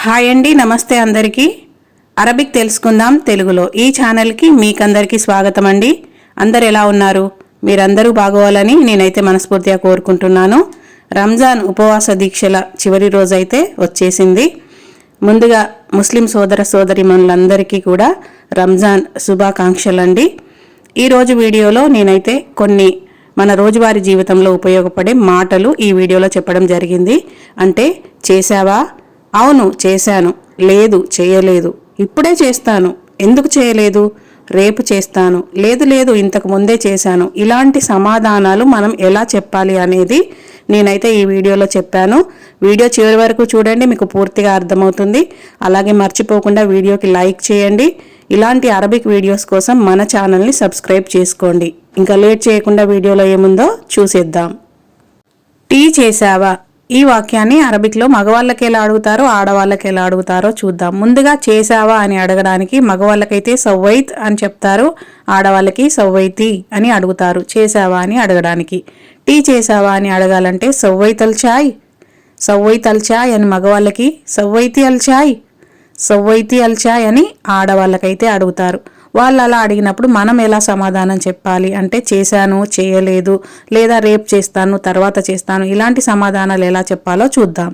Hi అండి, నమస్తే అందరికీ. అరబిక్ తెలుసుకుందాం తెలుగులో ఈ ఛానల్కి మీకందరికీ స్వాగతం అండి. అందరు ఎలా ఉన్నారు? మీరందరూ బాగోవాలని నేనైతే మనస్ఫూర్తిగా కోరుకుంటున్నాను. రంజాన్ ఉపవాస దీక్షల చివరి రోజైతే వచ్చేసింది. ముందుగా ముస్లిం సోదర సోదరీమణులందరికీ కూడా రంజాన్ శుభాకాంక్షలు అండి. ఈరోజు వీడియోలో నేనైతే కొన్ని మన రోజువారీ జీవితంలో ఉపయోగపడే మాటలు ఈ వీడియోలో చెప్పడం జరిగింది. అంటే చేశావా? అవును చేశాను. లేదు చేయలేదు. ఇప్పుడే చేస్తాను. ఎందుకు చేయలేదు? రేపు చేస్తాను. లేదు లేదు ఇంతకు ముందే చేశాను. ఇలాంటి సమాధానాలు మనం ఎలా చెప్పాలి అనేది నేనైతే ఈ వీడియోలో చెప్పాను. వీడియో చివరి వరకు చూడండి, మీకు పూర్తిగా అర్థమవుతుంది. అలాగే మర్చిపోకుండా వీడియోకి లైక్ చేయండి. ఇలాంటి అరబిక్ వీడియోస్ కోసం మన ఛానల్ని సబ్స్క్రైబ్ చేసుకోండి. ఇంకా లేట్ చేయకుండా వీడియోలో ఏముందో చూసేద్దాం. టీ చేశావా? ఈ వాక్యాన్ని అరబిక్లో మగవాళ్ళకి ఎలా అడుగుతారో ఆడవాళ్ళకి ఎలా అడుగుతారో చూద్దాం. ముందుగా చేశావా అని అడగడానికి మగవాళ్ళకైతే సవ్వైత్ అని చెప్తారు, ఆడవాళ్ళకి సవ్వైతి అని అడుగుతారు. చేశావా అని అడగడానికి. టీ చేశావా అని అడగాలంటే సవ్వైత్ అల్ చాయ్, సవ్వైత్ అల్ చాయ్ అని మగవాళ్ళకి, సవ్వైతి అల్ చాయ్, సవ్వైతి అల్ చాయ్ అని ఆడవాళ్ళకైతే అడుగుతారు. వాళ్ళు అలా అడిగినప్పుడు మనం ఎలా సమాధానం చెప్పాలి అంటే చేశాను, చేయలేదు, లేదా రేపు చేస్తాను, తర్వాత చేస్తాను, ఇలాంటి సమాధానాలు ఎలా చెప్పాలో చూద్దాం.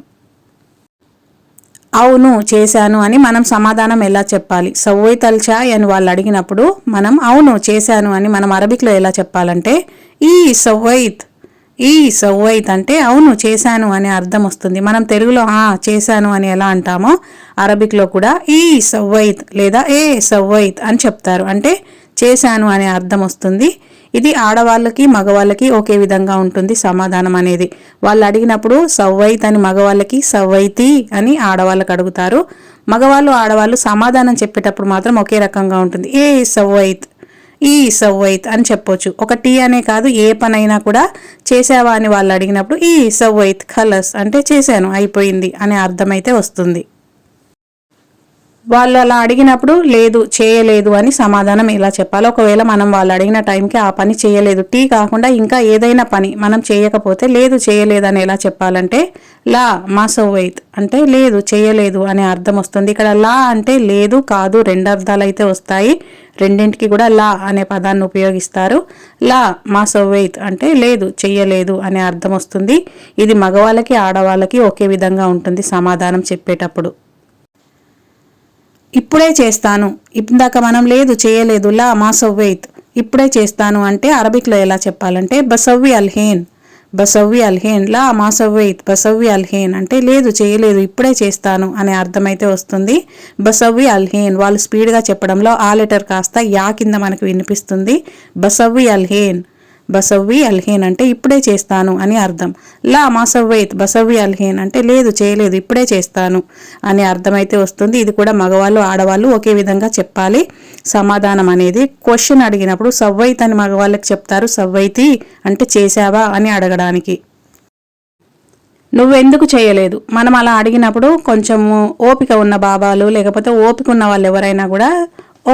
అవును చేశాను అని మనం సమాధానం ఎలా చెప్పాలి? సవ్వైత్ అల్ చాయ్ అని వాళ్ళు అడిగినప్పుడు మనం అవును చేశాను అని మనం అరబిక్లో ఎలా చెప్పాలంటే ఈ సవ్వైత్, ఈ సవ్వైత్ అంటే అవును చేశాను అనే అర్థం వస్తుంది. మనం తెలుగులో చేశాను అని ఎలా అంటామో అరబిక్లో కూడా ఈ సవ్వైత్ లేదా ఏ సవ్వైత్ అని చెప్తారు. అంటే చేశాను అనే అర్థం వస్తుంది. ఇది ఆడవాళ్ళకి మగవాళ్ళకి ఒకే విధంగా ఉంటుంది సమాధానం అనేది. వాళ్ళు అడిగినప్పుడు సవ్వైత్ అని మగవాళ్ళకి, సవ్వైతి అని ఆడవాళ్ళకి అడుగుతారు. మగవాళ్ళు ఆడవాళ్ళు సమాధానం చెప్పేటప్పుడు మాత్రం ఒకే రకంగా ఉంటుంది. ఏ సవ్వైత్, ఈ సవ్వైత్ అని చెప్పొచ్చు. ఒక టీ అనే కాదు, ఏ పనైనా కూడా చేసావా అని వాళ్ళు అడిగినప్పుడు ఈ సవ్వైత్ ఖలస్ అంటే చేశాను, అయిపోయింది అనే అర్థమైతే వస్తుంది. వాళ్ళు అలా అడిగినప్పుడు లేదు చేయలేదు అని సమాధానం ఎలా చెప్పాలో, ఒకవేళ మనం వాళ్ళు అడిగిన టైంకి ఆ పని చేయలేదు, టీ కాకుండా ఇంకా ఏదైనా పని మనం చేయకపోతే లేదు చేయలేదు అని ఎలా చెప్పాలంటే లా మా సవ్వైత్ అంటే లేదు చేయలేదు అనే అర్థం వస్తుంది. ఇక్కడ లా అంటే లేదు కాదు రెండు అర్థాలు అయితే వస్తాయి. రెండింటికి కూడా లా అనే పదాన్ని ఉపయోగిస్తారు. లా మా సవ్వైత్ అంటే లేదు చెయ్యలేదు అనే అర్థం వస్తుంది. ఇది మగవాళ్ళకి ఆడవాళ్ళకి ఒకే విధంగా ఉంటుంది సమాధానం చెప్పేటప్పుడు. ఇప్పుడే చేస్తాను, ఇందాక మనం లేదు చేయలేదు, లా మా సవ్వైత్, ఇప్పుడే చేస్తాను అంటే అరబిక్లో ఎలా చెప్పాలంటే బసవ్వి అల్హేన్, బసవ్వి అల్హేన్, లా మా సవ్వైత్ బసవ్వి అల్హేన్ అంటే లేదు చేయలేదు ఇప్పుడే చేస్తాను అనే అర్థమైతే వస్తుంది. బసవ్వి అల్హేన్ వాళ్ళు స్పీడ్గా చెప్పడంలో ఆ లెటర్ కాస్త యా కింద మనకు వినిపిస్తుంది. బసవ్వి అల్హేన్, బసవ్వి అల్హేన్ అంటే ఇప్పుడే చేస్తాను అని అర్థం. లా మా సవ్వైత్ బసవ్వి అల్హేన్ అంటే లేదు చేయలేదు ఇప్పుడే చేస్తాను అనే అర్థమైతే వస్తుంది. ఇది కూడా మగవాళ్ళు ఆడవాళ్ళు ఒకే విధంగా చెప్పాలి సమాధానం అనేది. క్వశ్చన్ అడిగినప్పుడు సవ్వైత్ అని మగవాళ్ళకి చెప్తారు, సవ్వైతి అంటే చేశావా అని అడగడానికి. నువ్వెందుకు చేయలేదు మనం అలా అడిగినప్పుడు కొంచెము ఓపిక ఉన్న బాబాలు లేకపోతే ఓపిక ఉన్న వాళ్ళు ఎవరైనా కూడా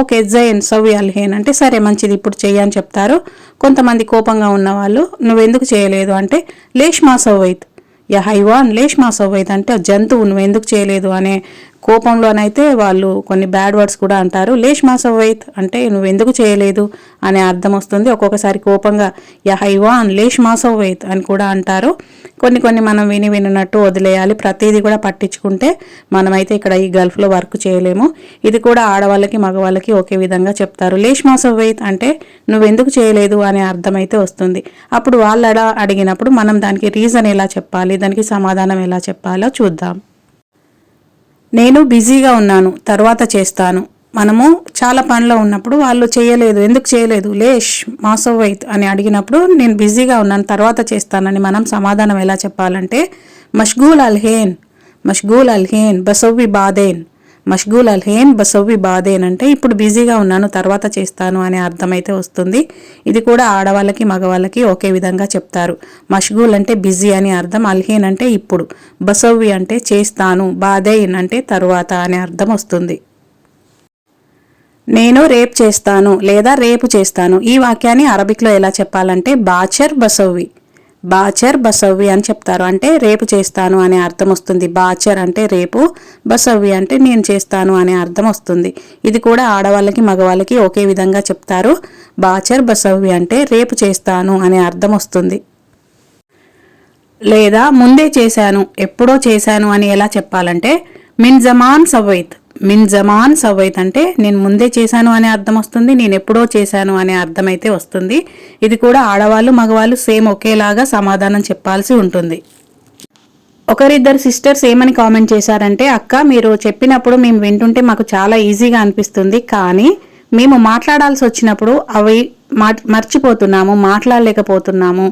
ఓకే జైన్ సవ్వి అల్హేన్ అంటే సరే మంచిది ఇప్పుడు చెయ్యని చెప్తారు. కొంతమంది కోపంగా ఉన్నవాళ్ళు నువ్వెందుకు చేయలేదు అంటే లేష్ మా సవ్వైత్, యా హైవాన్ లేష్ మా సవ్వైత్ అంటే జంతువు నువ్వెందుకు చేయలేదు అనే కోపంలోనైతే వాళ్ళు కొన్ని బ్యాడ్ వర్డ్స్ కూడా అంటారు. లేష్ మా సవ్వైత్ అంటే నువ్వెందుకు చేయలేదు అనే అర్థం వస్తుంది. ఒక్కొక్కసారి కోపంగా యా హైవాన్ లేష్ మా సవ్వైత్ అని కూడా అంటారు. కొన్ని మనం విన్నట్టు వదిలేయాలి. ప్రతిదీ కూడా పట్టించుకుంటే మనమైతే ఇక్కడ ఈ గల్ఫ్లో వర్క్ చేయలేము. ఇది కూడా ఆడవాళ్ళకి మగవాళ్ళకి ఒకే విధంగా చెప్తారు. లేష్ మా సవ్వైత్ అంటే నువ్వెందుకు చేయలేదు అనే అర్థం అయితే వస్తుంది. అప్పుడు వాళ్ళు అడిగినప్పుడు మనం దానికి రీజన్ ఎలా చెప్పాలి, దానికి సమాధానం ఎలా చెప్పాలో చూద్దాం. నేను బిజీగా ఉన్నాను తర్వాత చేస్తాను. మనము చాలా పనిలో ఉన్నప్పుడు వాళ్ళు చేయలేదు ఎందుకు చేయలేదు లేష్ మా సవ్వైత్ అని అడిగినప్పుడు నేను బిజీగా ఉన్నాను తర్వాత చేస్తానని మనం సమాధానం ఎలా చెప్పాలంటే మష్గూల్ అల్హేన్, మష్గూల్ అల్హేన్ బసవ్వి బాదేన్, మష్గూల్ అల్హేన్ బసవ్వి బాదేన్ అంటే ఇప్పుడు బిజీగా ఉన్నాను తర్వాత చేస్తాను అనే అర్థమైతే వస్తుంది. ఇది కూడా ఆడవాళ్ళకి మగవాళ్ళకి ఒకే విధంగా చెప్తారు. మష్గూల్ అంటే బిజీ అని అర్థం, అల్హేన్ అంటే ఇప్పుడు, బసవ్వి అంటే చేస్తాను, బాదేన్ అంటే తరువాత అనే అర్థం వస్తుంది. నేను రేపు చేస్తాను లేదా రేపు చేస్తాను ఈ వాక్యాన్ని అరబిక్లో ఎలా చెప్పాలంటే బాచర్ బసవ్వి, బాచర్ బసవ్వి అని చెప్తారు. అంటే రేపు చేస్తాను అనే అర్థం వస్తుంది. బాచర్ అంటే రేపు, బసవ్వి అంటే నేను చేస్తాను అనే అర్థం వస్తుంది. ఇది కూడా ఆడవాళ్ళకి మగవాళ్ళకి ఒకే విధంగా చెప్తారు. బాచర్ బసవ్వి అంటే రేపు చేస్తాను అనే అర్థం వస్తుంది. లేదా ముందే చేశాను, ఎప్పుడో చేశాను అని ఎలా చెప్పాలంటే మిన్ జమాన్ సవైత్. మిన్ జమాన్ సవైత్ అంటే నేను ముందే చేశాను అనే అర్థం వస్తుంది. నేను ఎప్పుడో చేశాను అనే అర్థం అయితే వస్తుంది. ఇది కూడా ఆడవాళ్ళు మగవాళ్ళు సేమ్ ఒకేలాగా సమాధానం చెప్పాల్సి ఉంటుంది. ఒకరిద్దరు సిస్టర్స్ ఏమని కామెంట్ చేశారంటే, అక్క మీరు చెప్పినప్పుడు మేము వింటుంటే మాకు చాలా ఈజీగా అనిపిస్తుంది, కానీ మేము మాట్లాడాల్సి వచ్చినప్పుడు అవి మర్చిపోతున్నాము, మాట్లాడలేకపోతున్నాము,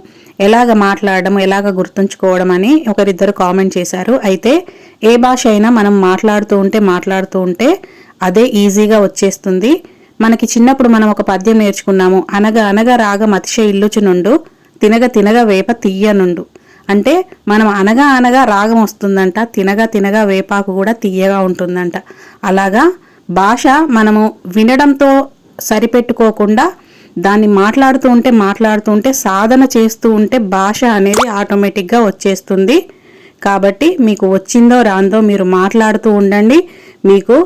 ఎలాగ మాట్లాడడం, ఎలాగ గుర్తుంచుకోవడం అని ఒకరిద్దరు కామెంట్ చేశారు. అయితే ఏ భాష అయినా మనం మాట్లాడుతూ ఉంటే అదే ఈజీగా వచ్చేస్తుంది. మనకి చిన్నప్పుడు మనం ఒక పద్యం నేర్చుకున్నాము, అనగా అనగా రాగం అతిశ ఇల్లుచునుండు, తినగ తినగ వేప తీయనుండు. అంటే మనం అనగా అనగా రాగం వస్తుందంట, తినగా తినగా వేపాకు కూడా తీయగా ఉంటుందంట. అలాగా భాష మనము వినడంతో సరిపెట్టుకోకుండా దాన్ని మాట్లాడుతూ ఉంటే సాధన చేస్తూ ఉంటే భాష అనేది ఆటోమేటిక్గా వచ్చేస్తుంది. కాబట్టి మీకు వచ్చిందో రాందో మీరు మాట్లాడుతూ ఉండండి, మీకు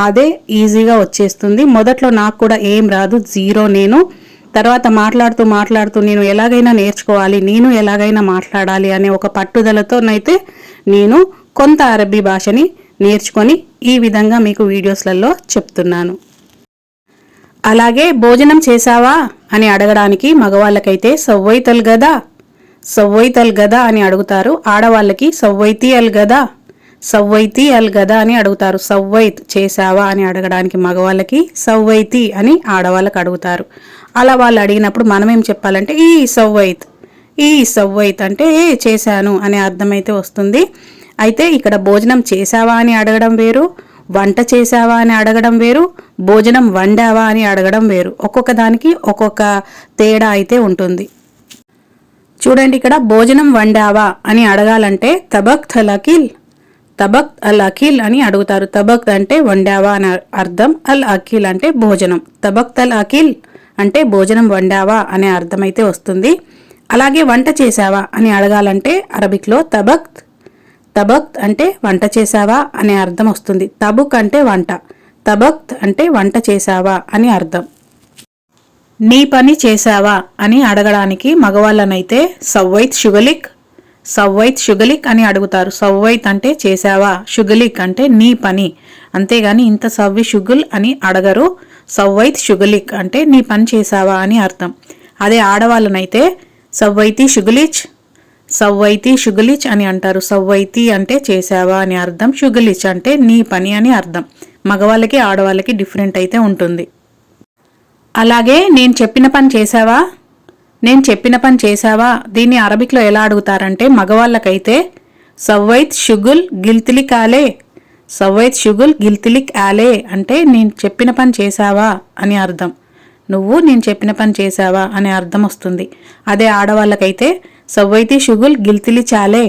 అదే ఈజీగా వచ్చేస్తుంది. మొదట్లో నాకు కూడా ఏం రాదు, జీరో నేను. తర్వాత మాట్లాడుతూ నేను ఎలాగైనా నేర్చుకోవాలి, నేను ఎలాగైనా మాట్లాడాలి అనే ఒక పట్టుదలతోనైతే నేను కొంత అరబీ భాషని నేర్చుకొని ఈ విధంగా మీకు వీడియోస్లలో చెప్తున్నాను. అలాగే భోజనం చేశావా అని అడగడానికి మగవాళ్ళకైతే సవ్వైతల్ గదా, సవ్వైతల్ గదా అని అడుగుతారు. ఆడవాళ్ళకి సవ్వైతి అల్ గదా, సవ్వైతి అల్ గదా అని అడుగుతారు. సవ్వైత్ చేశావా అని అడగడానికి మగవాళ్ళకి సవ్వైతి అని ఆడవాళ్ళకి అడుగుతారు. అలా వాళ్ళు అడిగినప్పుడు మనం ఏం చెప్పాలంటే ఈ సవ్వైత్, ఈ సవ్వైత్ అంటే ఏ చేశాను అనే అర్థమైతే వస్తుంది. అయితే ఇక్కడ భోజనం చేశావా అని అడగడం వేరు, వంట చేశావా అని అడగడం వేరు, భోజనం వండావా అని అడగడం వేరు. ఒక్కొక్క దానికి ఒక్కొక్క తేడా అయితే ఉంటుంది. చూడండి, ఇక్కడ భోజనం వండావా అని అడగాలంటే తబక్త్ అల్ అకిల్, తబక్త్ అల్ అకిల్ అని అడుగుతారు. తబక్త్ అంటే వండావా అని అర్థం, అల్ అకిల్ అంటే భోజనం. తబక్త్ అల్ అకిల్ అంటే భోజనం వండావా అనే అర్థం అయితే వస్తుంది. అలాగే వంట చేశావా అని అడగాలంటే అరబిక్లో తబక్త్, తబక్త్ అంటే వంట చేశావా అనే అర్థం వస్తుంది. తబుక్ అంటే వంట, తబక్త్ అంటే వంట చేశావా అని అర్థం. నీ పని చేశావా అని అడగడానికి మగవాళ్ళనైతే సవ్వైత్ షుగలిక్, సవ్వైత్ షుగలిక్ అని అడుగుతారు. సవ్వైత్ అంటే చేశావా, షుగలిక్ అంటే నీ పని. అంతేగాని ఇంత సవ్వి షుగుల్ అని అడగరు. సవ్వైత్ షుగలిక్ అంటే నీ పని చేశావా అని అర్థం. అదే ఆడవాళ్ళనైతే సవ్వైతి షుగలిచ్, సవ్వైతి షుగలిచ్ అని అంటారు. సవ్వైతి అంటే చేశావా అని అర్థం, షుగలిచ్ అంటే నీ పని అని అర్థం. మగవాళ్ళకి ఆడవాళ్ళకి డిఫరెంట్ అయితే ఉంటుంది. అలాగే నేను చెప్పిన పని చేశావా, నేను చెప్పిన పని చేశావా దీన్ని అరబిక్లో ఎలా అడుగుతారంటే మగవాళ్ళకైతే సవ్వైత్ షుగుల్ గిల్తిలిక్ ఆలే, సవ్వైత్ షుగుల్ గిల్తిలిక్ ఆలే అంటే నేను చెప్పిన పని చేశావా అని అర్థం. నువ్వు నేను చెప్పిన పని చేశావా అనే అర్థం వస్తుంది. అదే ఆడవాళ్ళకైతే సవ్వైతి షుగుల్ గిల్తిలి చాలే,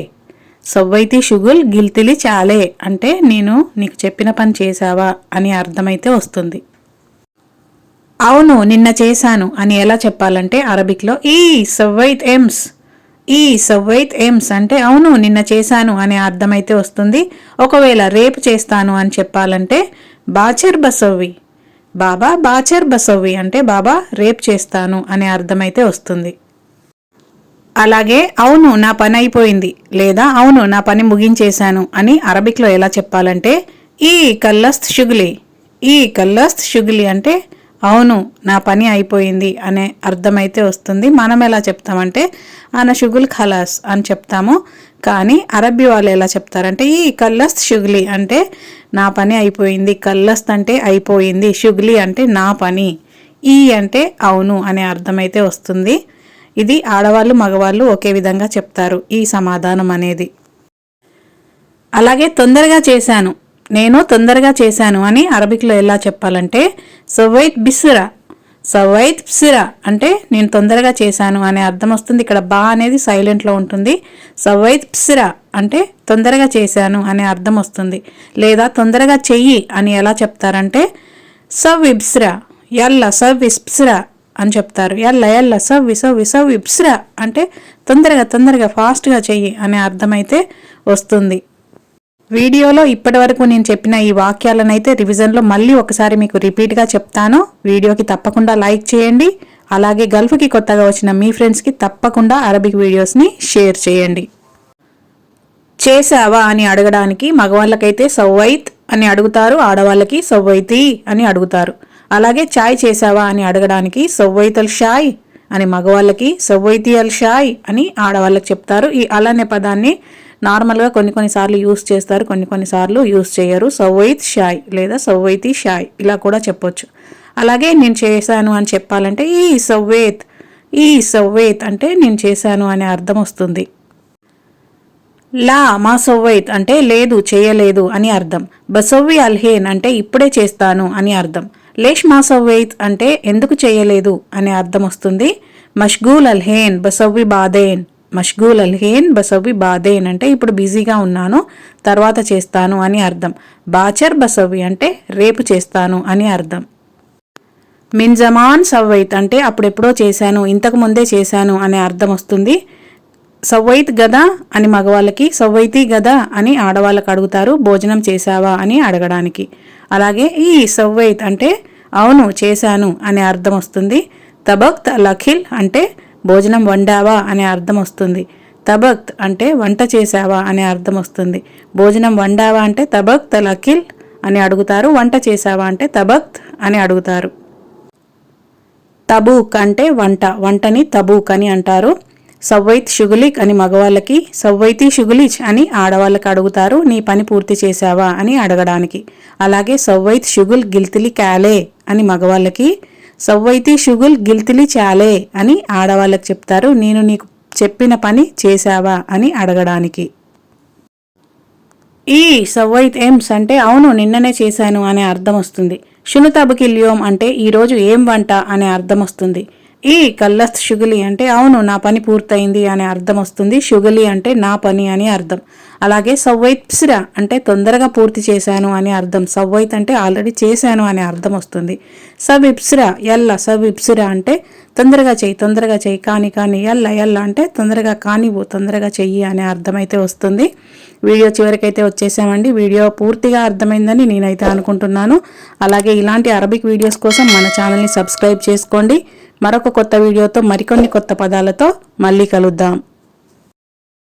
సవ్వైతి షుగుల్ గిల్తిలి చాలే అంటే నేను నీకు చెప్పిన పని చేశావా అని అర్థమైతే వస్తుంది. అవును నిన్న చేశాను అని ఎలా చెప్పాలంటే అరబిక్లో ఈ సవ్వైత్ ఎమ్స్, ఈ సవ్వైత్ ఎమ్స్ అంటే అవును నిన్న చేశాను అనే అర్థమైతే వస్తుంది. ఒకవేళ రేపు చేస్తాను అని చెప్పాలంటే బాచర్ బసవ్వి, బాబా బాచర్ బసవ్వి అంటే బాబా రేపు చేస్తాను అనే అర్థమైతే వస్తుంది. అలాగే అవును నా పని అయిపోయింది లేదా అవును నా పని ముగించేశాను అని అరబిక్లో ఎలా చెప్పాలంటే ఈ కల్లస్త్ షుగులి, ఈ కల్లస్త్ షుగులి అంటే అవును నా పని అయిపోయింది అనే అర్థమైతే వస్తుంది. మనం ఎలా చెప్తామంటే ఆన షుగుల్ ఖలాస్ అని చెప్తాము. కానీ అరబ్బీ వాళ్ళు ఎలా చెప్తారంటే ఈ కల్లస్త్ షుగులి అంటే నా పని అయిపోయింది, కల్లస్త్ అంటే అయిపోయింది, షుగులి అంటే నా పని, ఈ అంటే అవును అనే అర్థమైతే వస్తుంది. ఇది ఆడవాళ్ళు మగవాళ్ళు ఒకే విధంగా చెప్తారు ఈ సమాధానం అనేది. అలాగే తొందరగా చేశాను, నేను తొందరగా చేశాను అని అరబిక్లో ఎలా చెప్పాలంటే సవ్వైత్ బిస్రా, సవ్వైత్ బిస్రా అంటే నేను తొందరగా చేశాను అనే అర్థం వస్తుంది. ఇక్కడ బా అనేది సైలెంట్లో ఉంటుంది. సవ్వైత్ బిస్రా అంటే తొందరగా చేశాను అనే అర్థం వస్తుంది. లేదా తొందరగా చెయ్యి అని ఎలా చెప్తారంటే సవ్వి బిస్రా, యల్లా సవ్వి బిస్రా అని చెప్తారు. ఎల్ల ఎల్ల సవ్వి సవ్వి సవ్వి ఇప్స్రా అంటే తొందరగా ఫాస్ట్గా చెయ్యి అనే అర్థమైతే వస్తుంది. వీడియోలో ఇప్పటి వరకు నేను చెప్పిన ఈ వాక్యాలనైతే రివిజన్లో మళ్ళీ ఒకసారి మీకు రిపీట్గా చెప్తాను. వీడియోకి తప్పకుండా లైక్ చేయండి. అలాగే గల్ఫ్కి కొత్తగా వచ్చిన మీ ఫ్రెండ్స్కి తప్పకుండా అరబిక్ వీడియోస్ని షేర్ చేయండి. చేసావా అని అడగడానికి మగవాళ్ళకైతే సవ్వైత్ అని అడుగుతారు, ఆడవాళ్ళకి సవ్వైతి అని అడుగుతారు. అలాగే చాయ్ చేసావా అని అడగడానికి సవ్వైత్ అల్ షాయ్ అని మగవాళ్ళకి, సవ్వైతి అల్ షాయ్ అని ఆడవాళ్ళకి చెప్తారు. ఈ అల్ అనే పదాన్ని నార్మల్గా కొన్నిసార్లు యూస్ చేస్తారు, కొన్నిసార్లు యూస్ చేయరు. సవ్వైత్ షాయ్ లేదా సవ్వైతి షాయ్ ఇలా కూడా చెప్పొచ్చు. అలాగే నేను చేశాను అని చెప్పాలంటే ఈ సవ్వేత్ అంటే నేను చేశాను అనే అర్థం వస్తుంది. లా మా సవ్వైత్ అంటే లేదు, చేయలేదు అని అర్థం. బసవ్వి అల్హేన్ అంటే ఇప్పుడే చేస్తాను అని అర్థం. లేష్ మా సవ్వైత్ అంటే ఎందుకు చేయలేదు అనే అర్థం వస్తుంది. మష్గూల్ అల్హేన్ బసవ్వి బాదేన్, మష్గూల్ అల్హేన్ బసవ్వి బాదేన్ అంటే ఇప్పుడు బిజీగా ఉన్నాను, తర్వాత చేస్తాను అని అర్థం. బాచర్ బసవ్వి అంటే రేపు చేస్తాను అని అర్థం. మిన్ జమాన్ సవ్వైత్ అంటే అప్పుడెప్పుడో చేశాను, ఇంతకు ముందే చేశాను అనే అర్థం వస్తుంది. సవ్వైత్ గదా అని మగవాళ్ళకి, సవ్వైతి గదా అని ఆడవాళ్ళకి అడుగుతారు, భోజనం చేశావా అని అడగడానికి. అలాగే ఈ సవ్వైత్ అంటే అవును చేశాను అనే అర్థం వస్తుంది. తబక్త్ లఖిల్ అంటే భోజనం వండావా అనే అర్థం వస్తుంది. తబక్త్ అంటే వంట చేశావా అనే అర్థం వస్తుంది. భోజనం వండావా అంటే తబక్త్ లఖిల్ అని అడుగుతారు, వంట చేశావా అంటే తబక్త్ అని అడుగుతారు. తబూక్ అంటే వంటని తబూక్ అని అంటారు. సవ్వైత్ షుగులిక్ అని మగవాళ్ళకి, సవ్వైతి షుగులిచ్ అని ఆడవాళ్ళకి అడుగుతారు, నీ పని పూర్తి చేశావా అని అడగడానికి. అలాగే సవ్వైత్ షుగుల్ గిల్తిలి క్యాలే అని మగవాళ్ళకి, సవ్వైతి షుగుల్ గిల్తిలి చాలే అని ఆడవాళ్ళకి చెప్తారు, నేను నీకు చెప్పిన పని చేశావా అని అడగడానికి. ఈ సవ్వైత్ ఎమ్స్ అంటే అవును నిన్ననే చేశాను అనే అర్థం వస్తుంది. షునుతబుకిల్యోం అంటే ఈరోజు ఏం వంట అనే అర్థం వస్తుంది. ఈ కల్లస్త్ షుగులి అంటే అవును నా పని పూర్తయింది అనే అర్థం వస్తుంది. షుగులి అంటే నా పని అని అర్థం. అలాగే సవ్వైత్ ప్సిరా అంటే తొందరగా పూర్తి చేశాను అని అర్థం. సవ్వైత్ అంటే ఆల్రెడీ చేశాను అనే అర్థం వస్తుంది. సబ్ ఇప్సిరా సబ్ ఇప్సిరా అంటే తొందరగా చెయ్యి, కానీ ఎల్ల అంటే తొందరగా చెయ్యి అనే అర్థం అయితే వస్తుంది. వీడియో చివరికైతే వచ్చేసామండి. వీడియో పూర్తిగా అర్థమైందని నేనైతే అనుకుంటున్నాను. అలాగే ఇలాంటి అరబిక్ వీడియోస్ కోసం మన ఛానల్ని సబ్స్క్రైబ్ చేసుకోండి. మరొక కొత్త వీడియోతో మరికొన్ని కొత్త పదాలతో మళ్ళీ కలుద్దాం.